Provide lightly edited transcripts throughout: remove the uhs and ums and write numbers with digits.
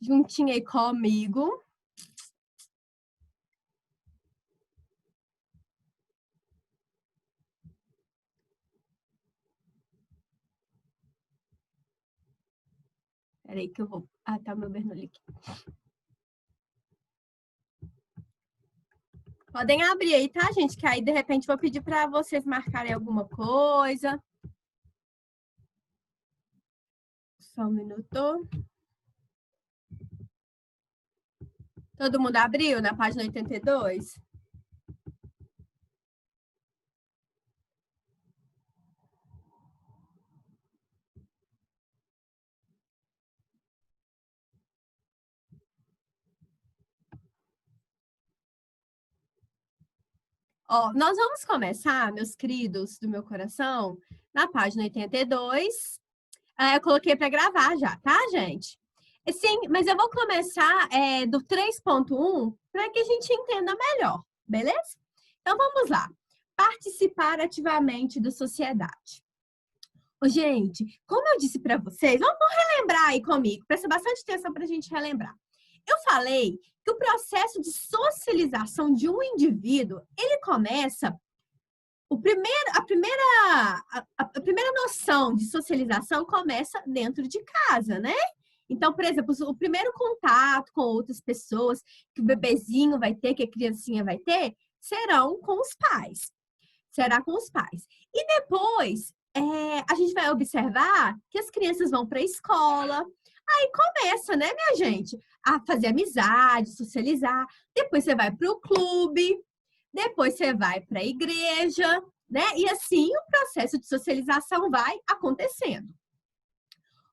juntinho aí comigo. Peraí que eu vou... Ah, tá o meu Bernoulli aqui. Podem abrir aí, tá, gente? Que aí, de repente, vou pedir para vocês marcarem alguma coisa. Só um minuto. Todo mundo abriu na página 82? Ó, nós vamos começar, meus queridos do meu coração, na página 82. Eu coloquei para gravar já, tá, gente? Sim, mas eu vou começar do 3.1 para que a gente entenda melhor, beleza? Então, vamos lá. Participar ativamente da sociedade. Ô, gente, como eu disse para vocês, vamos relembrar aí comigo, presta bastante atenção para a gente relembrar. Eu falei que o processo de socialização de um indivíduo, ele começa, a primeira noção de socialização começa dentro de casa, né? Então, por exemplo, o primeiro contato com outras pessoas que o bebezinho vai ter, que a criancinha vai ter, serão com os pais. Será com os pais. E depois, a gente vai observar que as crianças vão para a escola. Aí começa, né, minha gente, a fazer amizade, socializar. Depois você vai para o clube. Depois você vai para a igreja, né? E assim o processo de socialização vai acontecendo.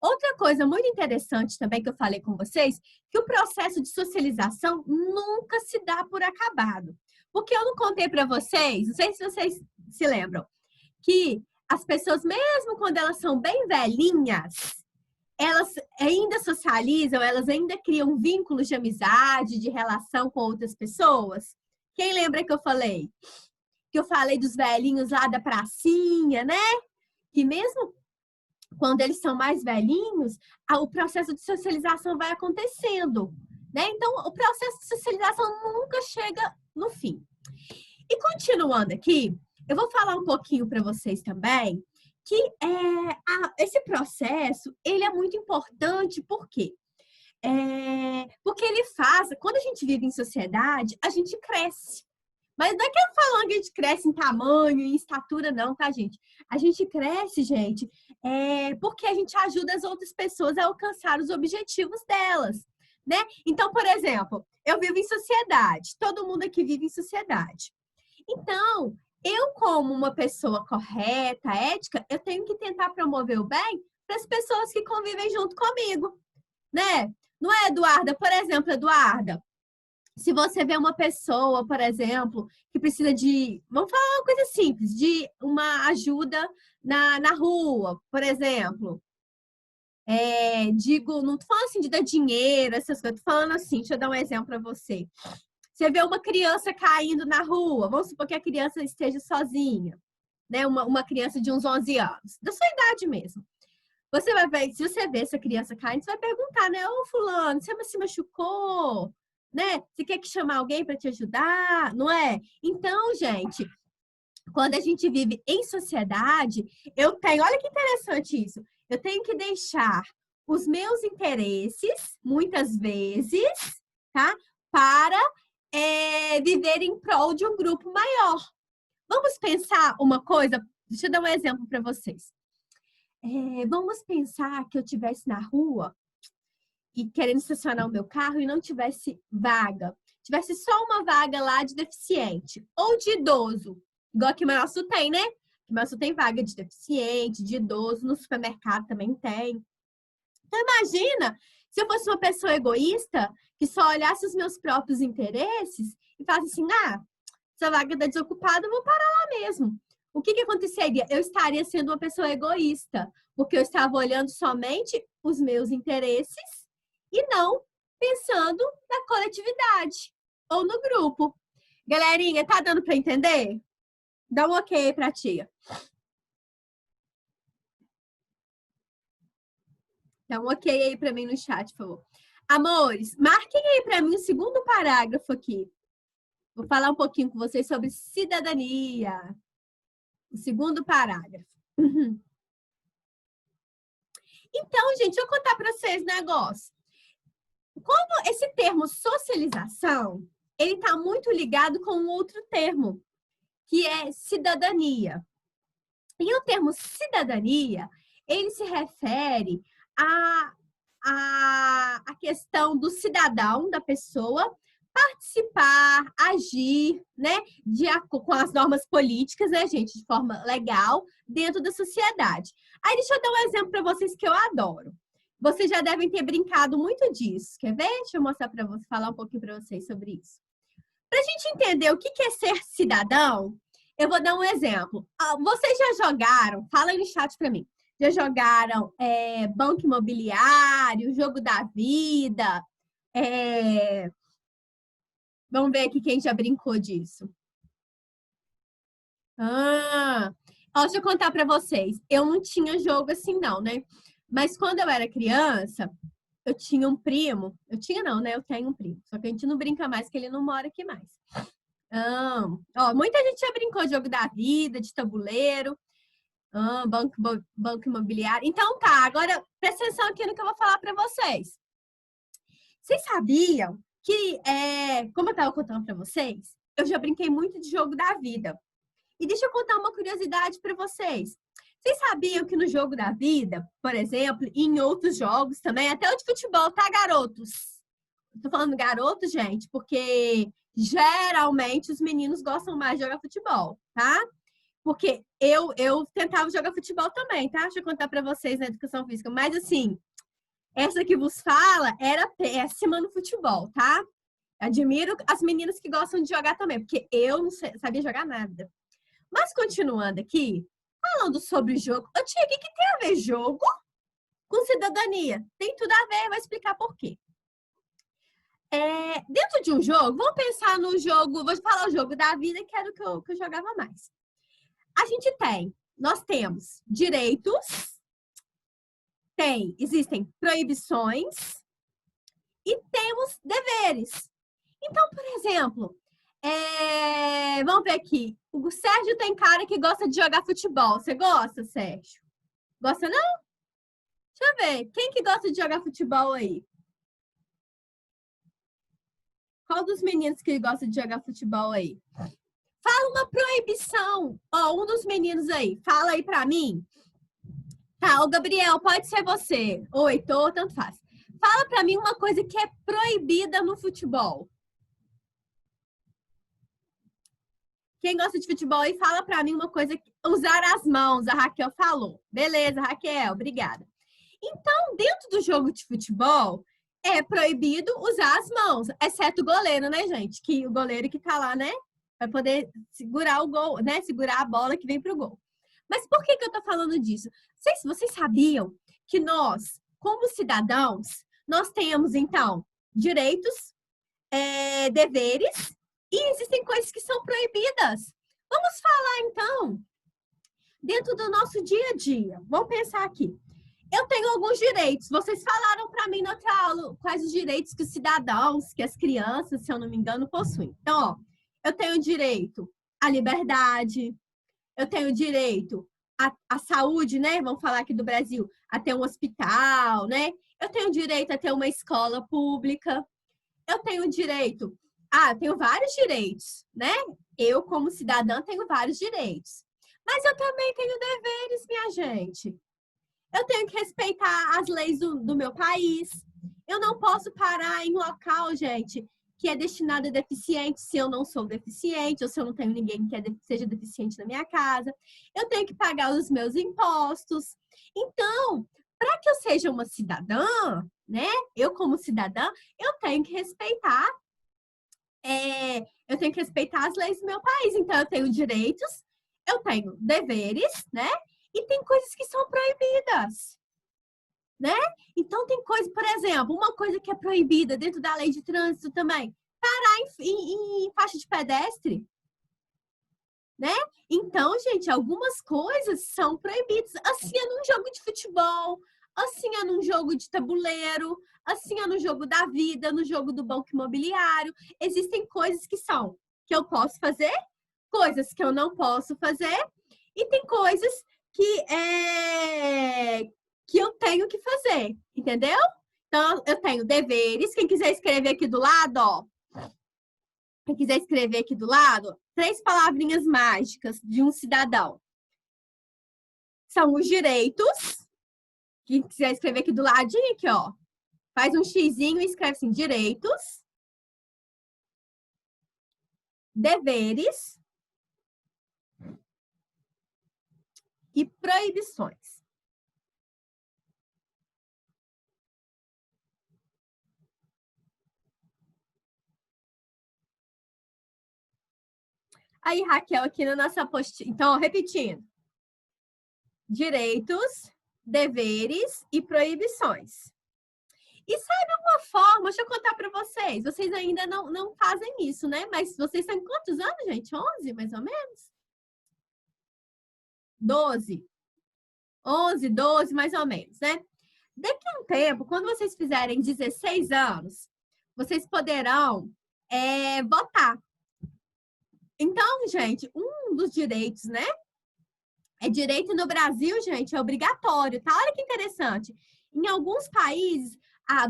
Outra coisa muito interessante também que eu falei com vocês, que o processo de socialização nunca se dá por acabado. Porque eu não contei para vocês, não sei se vocês se lembram, que as pessoas, mesmo quando elas são bem velhinhas, elas ainda socializam, elas ainda criam vínculos de amizade, de relação com outras pessoas. Quem lembra que eu falei? Que eu falei dos velhinhos lá da pracinha, né? Que mesmo quando eles são mais velhinhos, o processo de socialização vai acontecendo, né? Então, o processo de socialização nunca chega no fim. E continuando aqui, eu vou falar um pouquinho para vocês também que esse processo, ele é muito importante, por quê? Porque ele faz, quando a gente vive em sociedade, a gente cresce. Mas não é que eu falando que a gente cresce em tamanho, em estatura, não, tá, gente? A gente cresce, gente, porque a gente ajuda as outras pessoas a alcançar os objetivos delas, né? Então, por exemplo, eu vivo em sociedade, todo mundo aqui vive em sociedade. Então, eu, como uma pessoa correta, ética, eu tenho que tentar promover o bem para as pessoas que convivem junto comigo, né? Não é, Eduarda? Por exemplo, Eduarda, se você vê uma pessoa, por exemplo, que precisa de, vamos falar uma coisa simples, de uma ajuda na rua, por exemplo. Digo, não tô falando assim de dar dinheiro, essas coisas, tô falando assim, deixa eu dar um exemplo para você. Você vê uma criança caindo na rua, vamos supor que a criança esteja sozinha, né? Uma criança de uns 11 anos, da sua idade mesmo. Você vai ver, se você vê essa criança caindo, você vai perguntar, né? Ô, fulano, você se machucou? Né? Você quer que chamar alguém para te ajudar? Não é? Então, gente, quando a gente vive em sociedade, eu tenho, olha que interessante isso, eu tenho que deixar os meus interesses, muitas vezes, tá? Para viver em prol de um grupo maior. Vamos pensar uma coisa, deixa eu dar um exemplo para vocês. Vamos pensar que eu estivesse na rua e querendo estacionar o meu carro e não tivesse vaga. Tivesse só uma vaga lá de deficiente ou de idoso. Igual aqui em Manaus tem, né? Em Manaus tem vaga de deficiente, de idoso, no supermercado também tem. Então imagina se eu fosse uma pessoa egoísta que só olhasse os meus próprios interesses e falasse assim, essa vaga está desocupada, eu vou parar lá mesmo. O que aconteceria? Eu estaria sendo uma pessoa egoísta, porque eu estava olhando somente os meus interesses e não pensando na coletividade ou no grupo. Galerinha, tá dando para entender? Dá um ok aí pra tia. Dá um ok aí para mim no chat, por favor. Amores, marquem aí para mim o segundo parágrafo aqui. Vou falar um pouquinho com vocês sobre cidadania. O segundo parágrafo. Então, gente, deixa eu contar para vocês um negócio. Como esse termo socialização, ele está muito ligado com um outro termo, que é cidadania. E o termo cidadania, ele se refere à questão do cidadão, da pessoa, participar, agir, né, com as normas políticas, né, gente, de forma legal, dentro da sociedade. Aí, deixa eu dar um exemplo para vocês que eu adoro. Vocês já devem ter brincado muito disso. Quer ver? Deixa eu mostrar para vocês, falar um pouquinho para vocês sobre isso. Para a gente entender o que é ser cidadão, eu vou dar um exemplo. Vocês já jogaram, fala aí no chat para mim, já jogaram Banco Imobiliário, Jogo da Vida? Vamos ver aqui quem já brincou disso. Deixa eu contar para vocês. Eu não tinha jogo assim não, né? Mas quando eu era criança, eu tinha um primo. Eu tinha não, né? Eu tenho um primo. Só que a gente não brinca mais, porque ele não mora aqui mais. Muita gente já brincou de Jogo da Vida, de tabuleiro, banco imobiliário. Então tá, agora presta atenção aqui no que eu vou falar para vocês. Vocês sabiam que, como eu estava contando para vocês, eu já brinquei muito de Jogo da Vida. E deixa eu contar uma curiosidade para vocês. Vocês sabiam que no Jogo da Vida, por exemplo, e em outros jogos também, até o de futebol, tá, garotos? Tô falando garotos, gente, porque geralmente os meninos gostam mais de jogar futebol, tá? Porque eu tentava jogar futebol também, tá? Deixa eu contar para vocês na educação física. Mas assim, essa que vos fala era péssima no futebol, tá? Admiro as meninas que gostam de jogar também, porque eu não sabia jogar nada. Mas continuando aqui, falando sobre o jogo, o que tem a ver jogo com cidadania? Tem tudo a ver, eu vou explicar por quê. Dentro de um jogo, vamos pensar no jogo, vou falar o jogo da vida, que era o que eu jogava mais. Nós temos direitos, existem proibições e temos deveres. Então, por exemplo, vamos ver aqui. O Sérgio tem cara que gosta de jogar futebol. Você gosta, Sérgio? Gosta não? Deixa eu ver. Quem que gosta de jogar futebol aí? Qual dos meninos que gosta de jogar futebol aí? Fala uma proibição. Um dos meninos aí. Fala aí pra mim. Tá, o Gabriel, pode ser você. Ou Heitor, tanto faz. Fala pra mim uma coisa que é proibida no futebol. Quem gosta de futebol aí, fala pra mim uma coisa. Usar as mãos, a Raquel falou. Beleza, Raquel, obrigada. Então, dentro do jogo de futebol, é proibido usar as mãos, exceto o goleiro, né, gente? Que o goleiro que tá lá, né? Vai poder segurar o gol, né? Segurar a bola que vem pro gol. Mas por que eu tô falando disso? Vocês sabiam que nós, como cidadãos, nós temos, então, direitos, deveres e existem coisas que são proibidas. Vamos falar, então, dentro do nosso dia a dia. Vamos pensar aqui. Eu tenho alguns direitos. Vocês falaram para mim na outra aula quais os direitos que os cidadãos, que as crianças, se eu não me engano, possuem. Então, eu tenho direito à liberdade, eu tenho direito à saúde, né? Vamos falar aqui do Brasil, a ter um hospital, né? Eu tenho direito a ter uma escola pública. Eu tenho direito... eu tenho vários direitos, né? Eu, como cidadã, tenho vários direitos. Mas eu também tenho deveres, minha gente. Eu tenho que respeitar as leis do meu país. Eu não posso parar em local, gente, que é destinado a deficientes se eu não sou deficiente ou se eu não tenho ninguém que seja deficiente na minha casa. Eu tenho que pagar os meus impostos. Então, para que eu seja uma cidadã, né? Eu, como cidadã, eu tenho que respeitar as leis do meu país. Então, eu tenho direitos, eu tenho deveres, né? E tem coisas que são proibidas, né? Então, tem coisa, por exemplo, uma coisa que é proibida dentro da lei de trânsito também, parar em faixa de pedestre, né? Então, gente, algumas coisas são proibidas. Assim, é num jogo de futebol, assim é num jogo de tabuleiro, assim é no jogo da vida, no jogo do banco imobiliário. Existem coisas que eu posso fazer, coisas que eu não posso fazer, e tem coisas que eu tenho que fazer, entendeu? Então, eu tenho deveres. Quem quiser escrever aqui do lado, ó. Quem quiser escrever aqui do lado, 3 palavrinhas mágicas de um cidadão. São os direitos. Quem quiser escrever aqui do ladinho, aqui, ó. Faz um xizinho e escreve assim, direitos, deveres e proibições. Aí, Raquel, aqui na nossa postinha. Então, ó, repetindo. Direitos, deveres e proibições. E sabe uma forma, deixa eu contar para vocês. Vocês ainda não fazem isso, né? Mas vocês têm quantos anos, gente? 11, mais ou menos? 12. 11, 12, mais ou menos, né? Daqui a um tempo, quando vocês fizerem 16 anos, vocês poderão votar. Então, gente, um dos direitos, né? É direito no Brasil, gente, é obrigatório, tá? Olha que interessante. Em alguns países,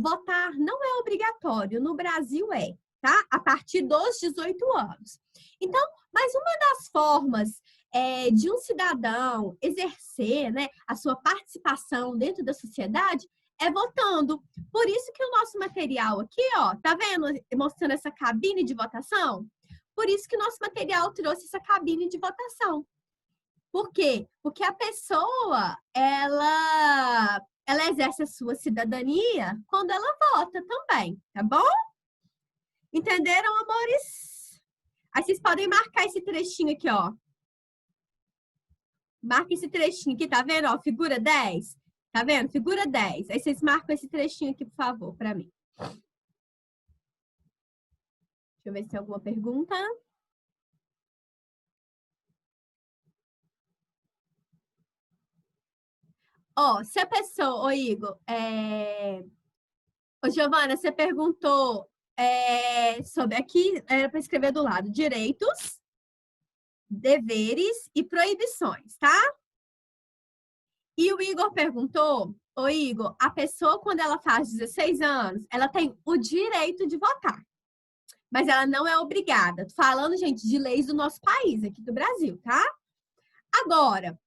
votar não é obrigatório. No Brasil é, tá? A partir dos 18 anos. Então, mas uma das formas de um cidadão exercer, né, a sua participação dentro da sociedade é votando. Por isso que o nosso material aqui, ó, tá vendo? Mostrando essa cabine de votação? Por isso que o nosso material trouxe essa cabine de votação. Por quê? Porque a pessoa, ela exerce a sua cidadania quando ela vota também, tá bom? Entenderam, amores? Aí vocês podem marcar esse trechinho aqui, ó. Marca esse trechinho aqui, tá vendo? Ó, figura 10. Tá vendo? Figura 10. Aí vocês marcam esse trechinho aqui, por favor, para mim. Deixa eu ver se tem alguma pergunta. Ó, se a pessoa, ô Igor, ô Giovana, você perguntou sobre aqui, era para escrever do lado, direitos, deveres e proibições, tá? E o Igor perguntou, ô Igor, a pessoa quando ela faz 16 anos, ela tem o direito de votar, mas ela não é obrigada. Tô falando, gente, de leis do nosso país, aqui do Brasil, tá? Agora,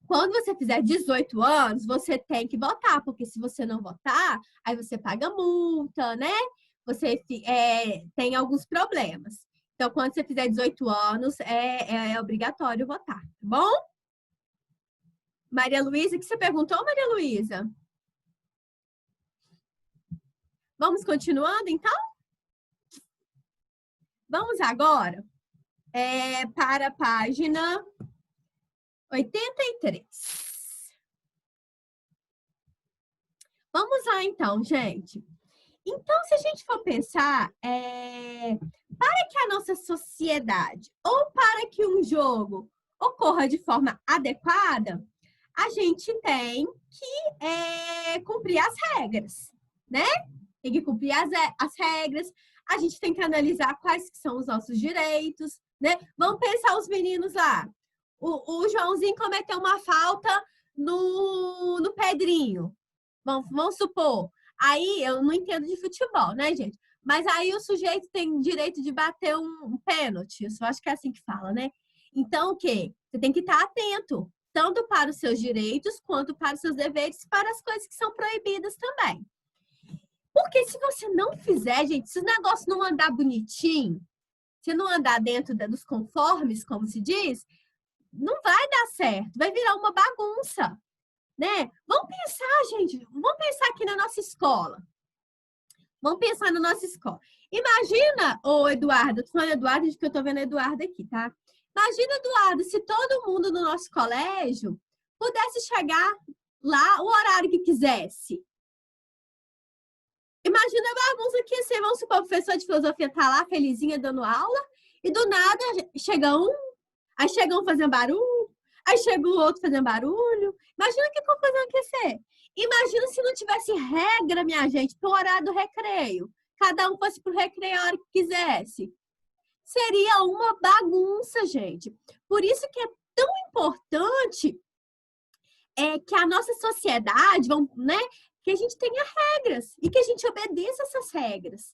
quando você fizer 18 anos, você tem que votar, porque se você não votar, aí você paga multa, né? Você tem alguns problemas. Então, quando você fizer 18 anos, é obrigatório votar, tá bom? Maria Luísa, o que você perguntou, Maria Luísa? Vamos continuando, então? Vamos agora para a página 83. Vamos lá, então, gente. Então, se a gente for pensar, para que a nossa sociedade ou para que um jogo ocorra de forma adequada, a gente tem que cumprir as regras, né? Tem que cumprir as regras, a gente tem que analisar quais que são os nossos direitos, né? Vamos pensar os meninos lá. O Joãozinho cometeu uma falta no Pedrinho. Vamos supor. Aí, eu não entendo de futebol, né, gente? Mas aí o sujeito tem direito de bater um pênalti. Eu só acho que é assim que fala, né? Então, o quê? Você tem que estar atento, tanto para os seus direitos, quanto para os seus deveres, para as coisas que são proibidas também. Porque se você não fizer, gente, se o negócio não andar bonitinho, se não andar dentro dos conformes, como se diz, não vai dar certo, vai virar uma bagunça, né? Vamos pensar, gente, vamos pensar aqui na nossa escola. Vamos pensar na nossa escola. Imagina, ô Eduardo, tô falando Eduardo, porque eu tô vendo Eduardo aqui, tá? Imagina, Eduardo, se todo mundo no nosso colégio pudesse chegar lá o horário que quisesse. Imagina a bagunça que ia ser, vamos supor, o professor de filosofia tá lá, felizinha, dando aula, e do nada chega um, aí chega um fazendo barulho, aí chega o outro fazendo barulho. Imagina que confusão que ia ser. Imagina se não tivesse regra, minha gente, pro horário do recreio. Cada um fosse pro recreio a hora que quisesse. Seria uma bagunça, gente. Por isso que é tão importante que a nossa sociedade, né, que a gente tenha regras e que a gente obedeça essas regras.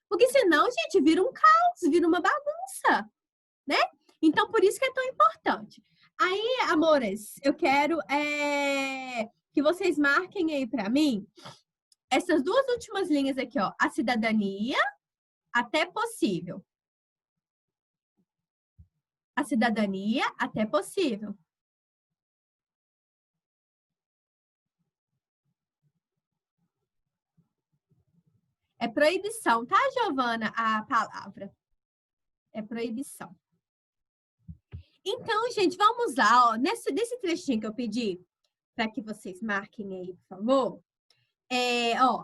Porque senão, gente, vira um caos, vira uma bagunça, né? Então, por isso que é tão importante. Aí, amores, eu quero que vocês marquem aí para mim essas duas últimas linhas aqui, ó. A cidadania, até possível. A cidadania, até possível. É proibição, tá, Giovana? A palavra. É proibição. Então, gente, vamos lá, ó. Nesse trechinho que eu pedi, para que vocês marquem aí, por favor.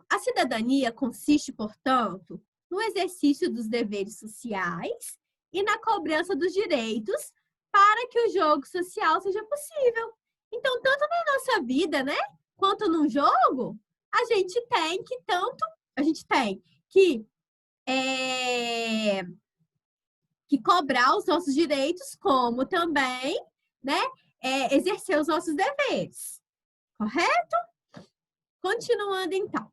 A cidadania consiste, portanto, no exercício dos deveres sociais e na cobrança dos direitos para que o jogo social seja possível. Então, tanto na nossa vida, né, quanto no jogo, a gente tem que cobrar os nossos direitos, como também, né, exercer os nossos deveres. Correto? Continuando, então.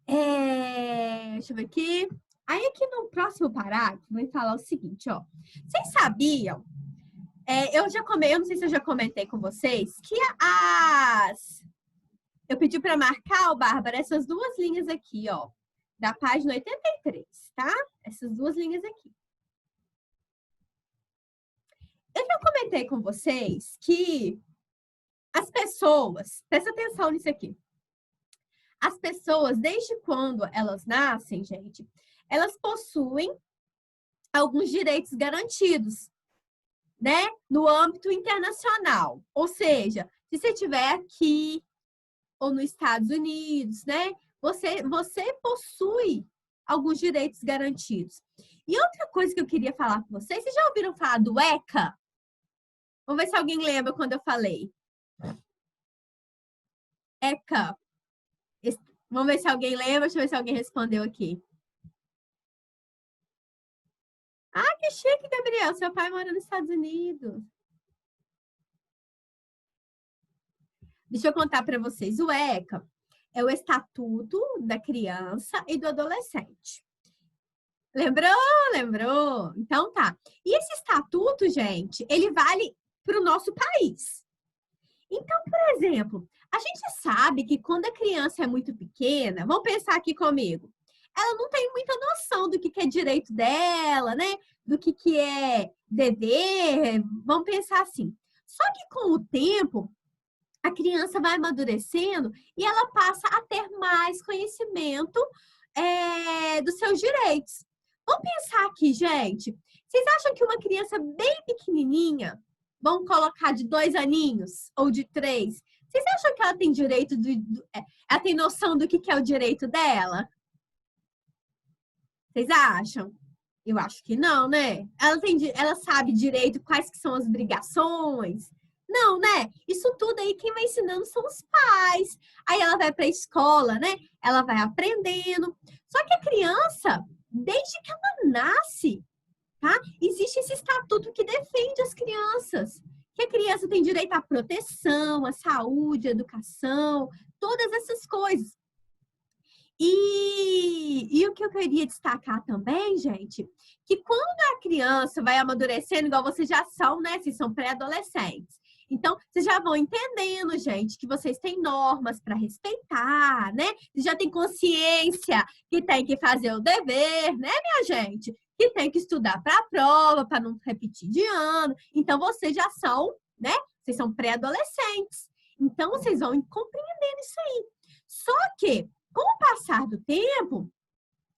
Deixa eu ver aqui. Aí, aqui no próximo parágrafo, vai falar o seguinte, ó. Vocês sabiam? Eu não sei se eu já comentei com vocês, que eu pedi para marcar, Bárbara, essas duas linhas aqui, ó, da página 83, tá? Essas duas linhas aqui. Eu já comentei com vocês que as pessoas, presta atenção nisso aqui. As pessoas, desde quando elas nascem, gente, elas possuem alguns direitos garantidos, né? No âmbito internacional. Ou seja, se você estiver aqui ou nos Estados Unidos, né? Você possui alguns direitos garantidos. E outra coisa que eu queria falar com vocês já ouviram falar do ECA? Vamos ver se alguém lembra quando eu falei. ECA. Vamos ver se alguém lembra, deixa eu ver se alguém respondeu aqui. Ah, que chique, Gabriel. Seu pai mora nos Estados Unidos. Deixa eu contar para vocês. O ECA é o Estatuto da Criança e do Adolescente. Lembrou? Lembrou? Então tá. E esse estatuto, gente, ele vale para o nosso país. Então, por exemplo, a gente sabe que quando a criança é muito pequena, vamos pensar aqui comigo, ela não tem muita noção do que é direito dela, né? Do que é dever, vamos pensar assim. Só que com o tempo, a criança vai amadurecendo e ela passa a ter mais conhecimento dos seus direitos. Vamos pensar aqui, gente. Vocês acham que uma criança bem pequenininha, vamos colocar de 2 aninhos ou de 3, vocês acham que ela tem direito, ela tem noção do que é o direito dela? Vocês acham? Eu acho que não, né? Ela sabe direito quais que são as obrigações? Não, né? Isso tudo aí quem vai ensinando são os pais. Aí ela vai para a escola, né? Ela vai aprendendo. Só que a criança, desde que ela nasce, tá? Existe esse estatuto que defende as crianças. Que a criança tem direito à proteção, à saúde, à educação, todas essas coisas. E o que eu queria destacar também, gente, que quando a criança vai amadurecendo, igual vocês já são, né? Vocês são pré-adolescentes. Então, vocês já vão entendendo, gente, que vocês têm normas para respeitar, né? Vocês já têm consciência que tem que fazer o dever, né, minha gente? Que tem que estudar para a prova, para não repetir de ano. Então, vocês já são, né? Vocês são pré-adolescentes. Então, vocês vão compreendendo isso aí. Só que, com o passar do tempo,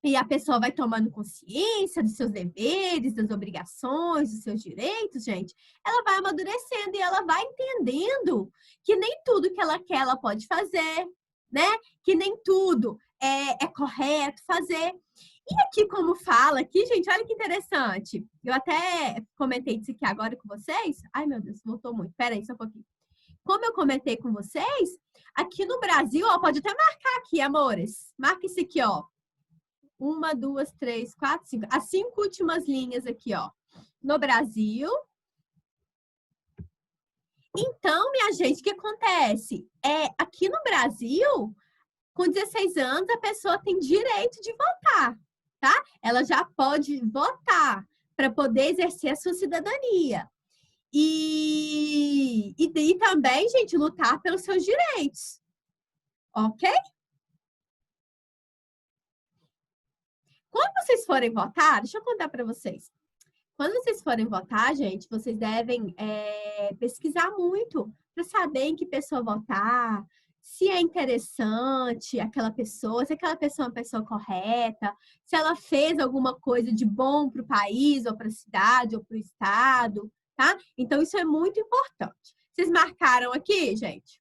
e a pessoa vai tomando consciência dos seus deveres, das obrigações, dos seus direitos, gente, ela vai amadurecendo e ela vai entendendo que nem tudo que ela quer, ela pode fazer, né? Que nem tudo é correto fazer. E aqui, como fala aqui, gente, olha que interessante. Eu até comentei isso aqui agora com vocês. Ai, meu Deus, voltou muito. Pera aí, só um pouquinho. Como eu comentei com vocês, Aqui no Brasil, ó, pode até marcar aqui, amores. Marca isso aqui, ó. 1, 2, 3, 4, 5. As 5 últimas linhas aqui, ó. No Brasil. Então, minha gente, o que acontece? Aqui no Brasil, com 16 anos, a pessoa tem direito de votar, tá? Ela já pode votar para poder exercer a sua cidadania. E também, gente, lutar pelos seus direitos. Ok? Quando vocês forem votar, deixa eu contar para vocês. Quando vocês forem votar, gente, vocês devem pesquisar muito para saber em que pessoa votar, se é interessante aquela pessoa, se aquela pessoa é uma pessoa correta, se ela fez alguma coisa de bom para o país, ou para a cidade, ou para o estado, tá? Então, isso é muito importante. Vocês marcaram aqui, gente?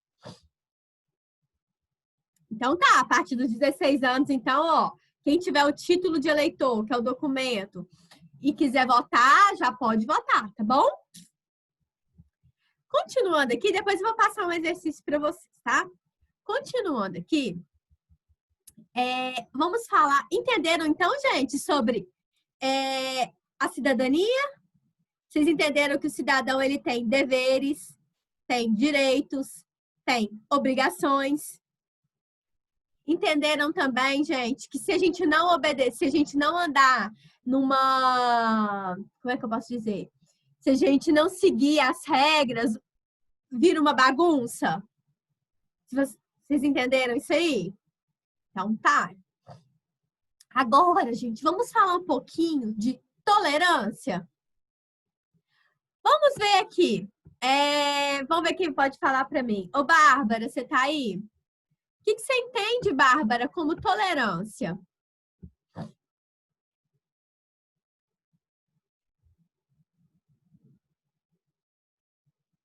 Então, tá, a partir dos 16 anos, então, ó, quem tiver o título de eleitor, que é o documento, e quiser votar, já pode votar, tá bom? Continuando aqui, depois eu vou passar um exercício para vocês, tá? Continuando aqui, vamos falar, entenderam então, gente, sobre a cidadania? Vocês entenderam que o cidadão, ele tem deveres, tem direitos, tem obrigações. Entenderam também, gente, que se a gente não obedecer, se a gente não andar numa... Como é que eu posso dizer? Se a gente não seguir as regras, vira uma bagunça. Vocês entenderam isso aí? Então tá. Agora, gente, vamos falar um pouquinho de tolerância. Vamos ver aqui. Vamos ver quem pode falar para mim. Ô, Bárbara, você tá aí? O que você entende, Bárbara, como tolerância? O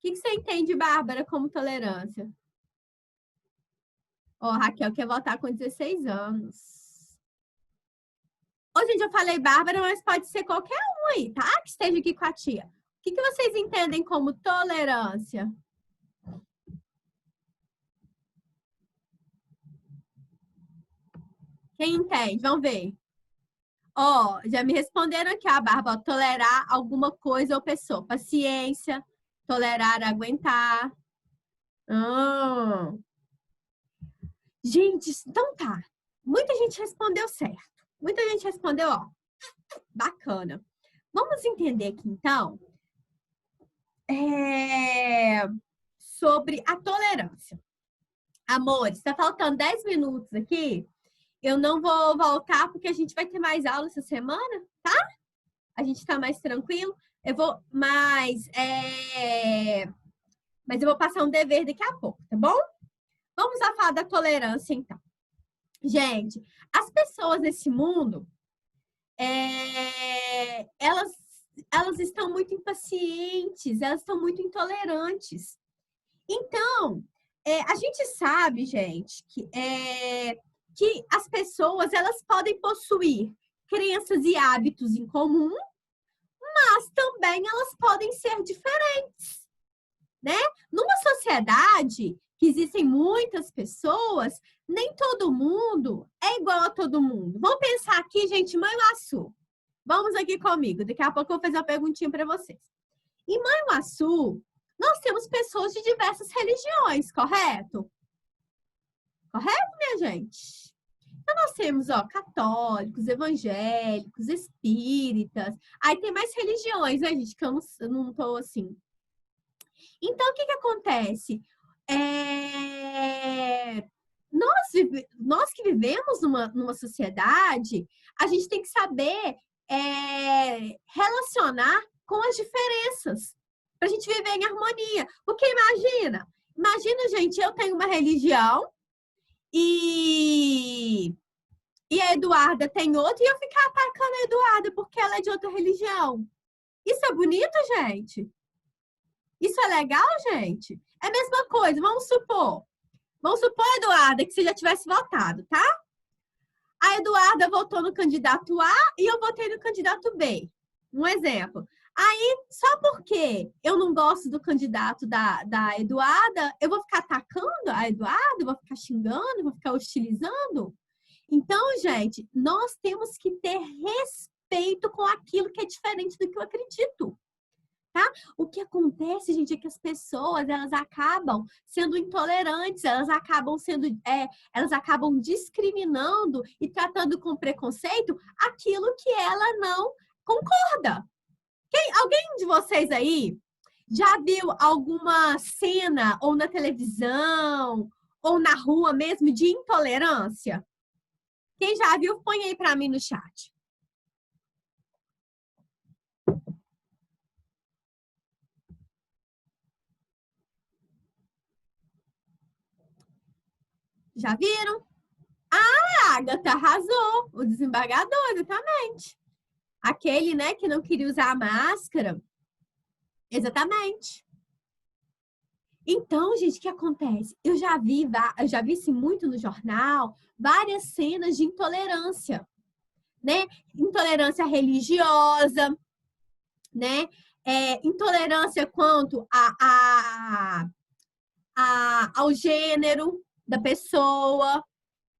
que você entende, Bárbara, como tolerância? Ó, Raquel quer votar com 16 anos. Ô, gente, eu falei Bárbara, mas pode ser qualquer um aí, tá? Que esteja aqui com a tia. O que vocês entendem como tolerância? Quem entende? Vamos ver. Ó, já me responderam aqui, a Bárbara. Tolerar alguma coisa ou pessoa. Paciência, tolerar, aguentar. Gente, então tá. Muita gente respondeu certo. Muita gente respondeu, ó. Bacana. Vamos entender aqui, então, sobre a tolerância. Amores, tá faltando 10 minutos aqui. Eu não vou voltar porque a gente vai ter mais aula essa semana, tá? A gente tá mais tranquilo. Eu vou, mas eu vou passar um dever daqui a pouco, tá bom? Vamos a falar da tolerância, então. Gente, as pessoas nesse mundo, elas estão muito impacientes, elas estão muito intolerantes. Então, a gente sabe, gente, que as pessoas, elas podem possuir crenças e hábitos em comum, mas também elas podem ser diferentes, né? Numa sociedade que existem muitas pessoas, nem todo mundo é igual a todo mundo. Vamos pensar aqui, gente, Manhuaçu. Vamos aqui comigo. Daqui a pouco eu vou fazer uma perguntinha para vocês. Em Manhuaçu, nós temos pessoas de diversas religiões, correto? Correto, minha gente? Então, nós temos, ó, católicos, evangélicos, espíritas. Aí tem mais religiões, né, gente? Que eu não tô assim. Então, o que acontece? Nós que vivemos numa sociedade, a gente tem que saber relacionar com as diferenças, para a gente viver em harmonia. Porque imagina, gente, eu tenho uma religião e a Eduarda tem outra, e eu ficar atacando a Eduarda porque ela é de outra religião. Isso é bonito, gente? Isso é legal, gente? É a mesma coisa, vamos supor, Eduarda, que você já tivesse votado, tá? A Eduarda votou no candidato A e eu votei no candidato B. Um exemplo. Só porque eu não gosto do candidato da Eduarda, eu vou ficar atacando a Eduarda, eu vou ficar xingando, eu vou ficar hostilizando? Então, gente, nós temos que ter respeito com aquilo que é diferente do que eu acredito. Tá? O que acontece, gente, é que as pessoas elas acabam sendo intolerantes, elas acabam discriminando e tratando com preconceito aquilo que ela não concorda. Alguém de vocês aí já viu alguma cena ou na televisão ou na rua mesmo de intolerância? Quem já viu, põe aí para mim no chat. Já viram? A Agatha arrasou, o desembargador, exatamente. Aquele, né, que não queria usar a máscara. Exatamente. Então, gente, o que acontece? Eu já vi isso muito no jornal, várias cenas de intolerância, né? Intolerância religiosa, né? Intolerância quanto ao gênero da pessoa,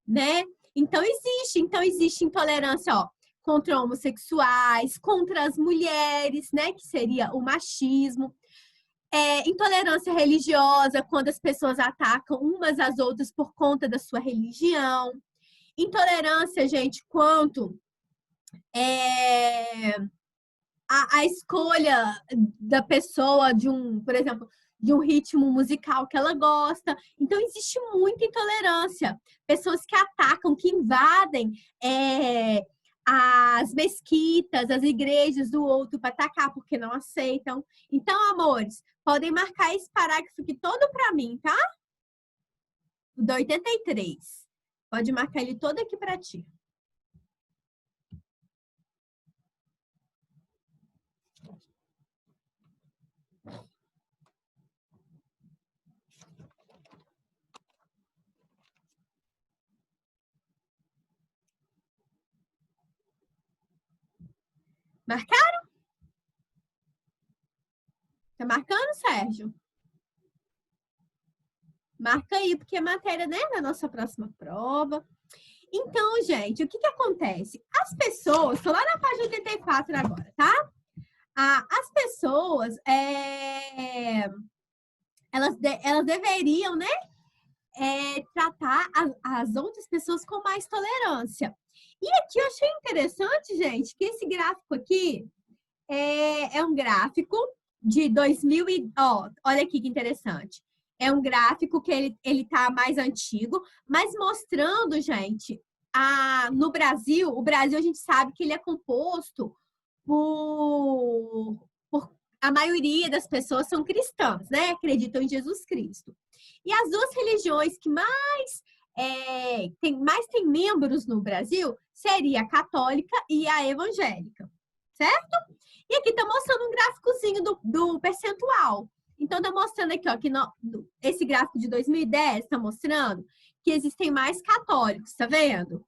né? Então existe intolerância, ó, contra homossexuais, contra as mulheres, né? Que seria o machismo. Intolerância religiosa, quando as pessoas atacam umas às outras por conta da sua religião. Intolerância, gente, quanto a escolha da pessoa por exemplo, de um ritmo musical que ela gosta. Então, existe muita intolerância. Pessoas que atacam, que invadem as mesquitas, as igrejas do outro para atacar porque não aceitam. Então, amores, podem marcar esse parágrafo aqui todo para mim, tá? Do 83. Pode marcar ele todo aqui para ti. Marcaram? Tá marcando, Sérgio? Marca aí, porque é matéria, né, na nossa próxima prova. Então, gente, o que acontece? As pessoas, estou lá na página 84 agora, tá? As pessoas, elas deveriam, né, tratar as outras pessoas com mais tolerância. E aqui eu achei interessante, gente, que esse gráfico aqui é um gráfico de 2000 olha aqui que interessante. É um gráfico que ele tá mais antigo, mas mostrando, gente, no Brasil, o Brasil a gente sabe que ele é composto por a maioria das pessoas são cristãs, né? Acreditam em Jesus Cristo. E as duas religiões que mais tem membros no Brasil seria a católica e a evangélica, certo? E aqui está mostrando um gráficozinho do percentual. Então, está mostrando aqui, ó, que esse gráfico de 2010 está mostrando que existem mais católicos, tá vendo?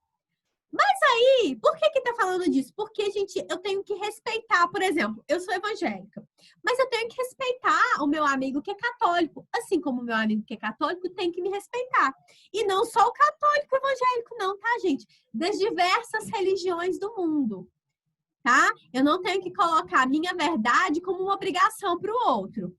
Mas aí, por que está falando disso? Porque, gente, eu tenho que respeitar, por exemplo, eu sou evangélica, mas eu tenho que respeitar o meu amigo que é católico, assim como o meu amigo que é católico tem que me respeitar. E não só o católico evangélico, não, tá, gente? Das diversas religiões do mundo, tá? Eu não tenho que colocar a minha verdade como uma obrigação para o outro.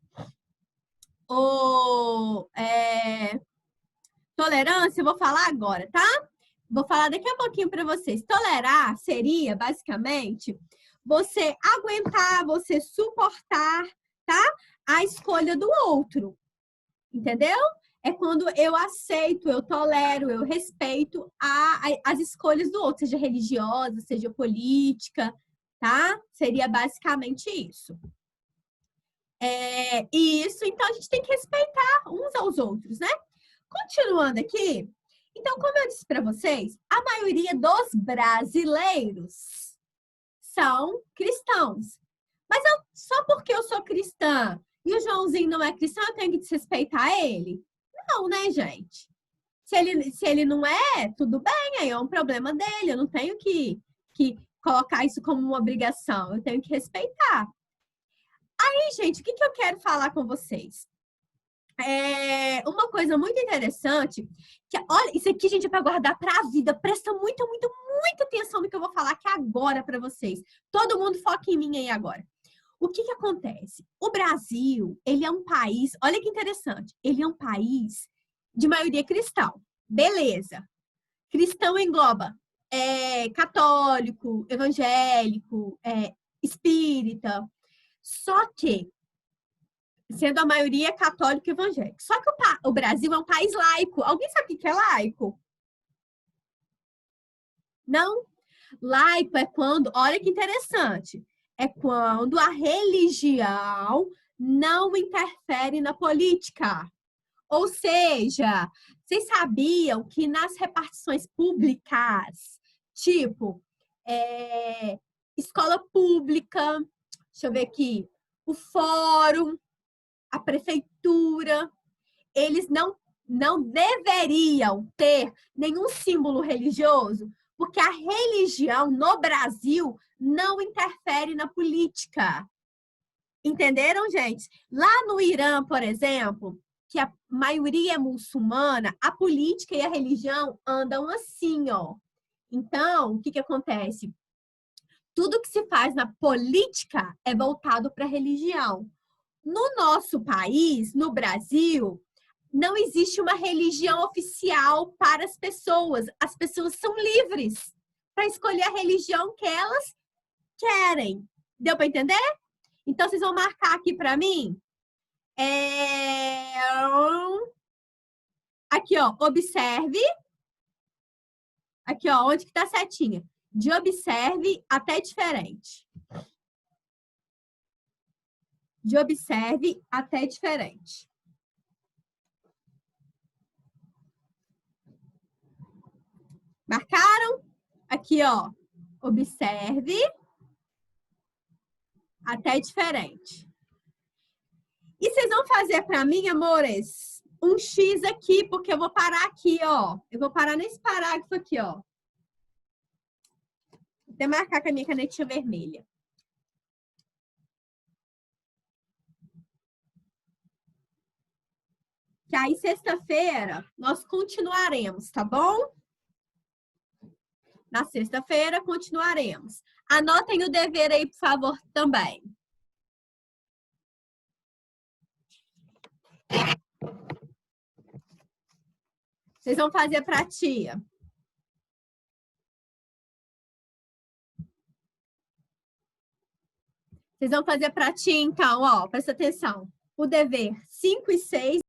Tolerância, eu vou falar agora, tá? Vou falar daqui a pouquinho para vocês. Tolerar seria, basicamente, você aguentar, você suportar, tá? A escolha do outro. Entendeu? É quando eu aceito, eu tolero, eu respeito as escolhas do outro, seja religiosa, seja política, tá? Seria basicamente isso. Isso, então a gente tem que respeitar uns aos outros, né? Continuando aqui, então, como eu disse para vocês, a maioria dos brasileiros são cristãos. Mas só porque eu sou cristã e o Joãozinho não é cristão, eu tenho que desrespeitar ele? Não, né, gente? Se ele não é, tudo bem, aí é um problema dele. Eu não tenho que colocar isso como uma obrigação. Eu tenho que respeitar. E, gente, o que eu quero falar com vocês? Uma coisa muito interessante, que, olha, isso aqui, gente, é para guardar para a vida. Presta muita, muita, muita atenção no que eu vou falar aqui agora para vocês. Todo mundo foca em mim aí agora. O que acontece? O Brasil, ele é um país, olha que interessante, ele é um país de maioria cristã. Beleza. Cristão engloba católico, evangélico, espírita. Só que sendo a maioria católico e evangélico. Só que o Brasil é um país laico. Alguém sabe o que é laico? Não? Laico é quando, olha que interessante, é quando a religião não interfere na política. Ou seja, vocês sabiam que nas repartições públicas, tipo, escola pública, deixa eu ver aqui, o fórum, a prefeitura, eles não deveriam ter nenhum símbolo religioso, porque a religião no Brasil não interfere na política. Entenderam, gente? Lá no Irã, por exemplo, que a maioria é muçulmana, a política e a religião andam assim, ó. Então, o que acontece? Tudo que se faz na política é voltado para a religião. No nosso país, no Brasil, não existe uma religião oficial para as pessoas. As pessoas são livres para escolher a religião que elas querem. Deu para entender? Então, vocês vão marcar aqui para mim. Aqui, ó, observe. Aqui, ó, onde que tá a setinha? De observe até diferente. De observe até diferente. Marcaram? Aqui, ó. Observe até diferente. E vocês vão fazer para mim, amores, um X aqui, porque eu vou parar aqui, ó. Eu vou parar nesse parágrafo aqui, ó. Vou até marcar com a minha canetinha vermelha. Que aí, sexta-feira, nós continuaremos, tá bom? Na sexta-feira, continuaremos. Anotem o dever aí, por favor, também. Vocês vão fazer para a tia. Vocês vão fazer para a tia, então, ó, presta atenção. O dever 5 e 6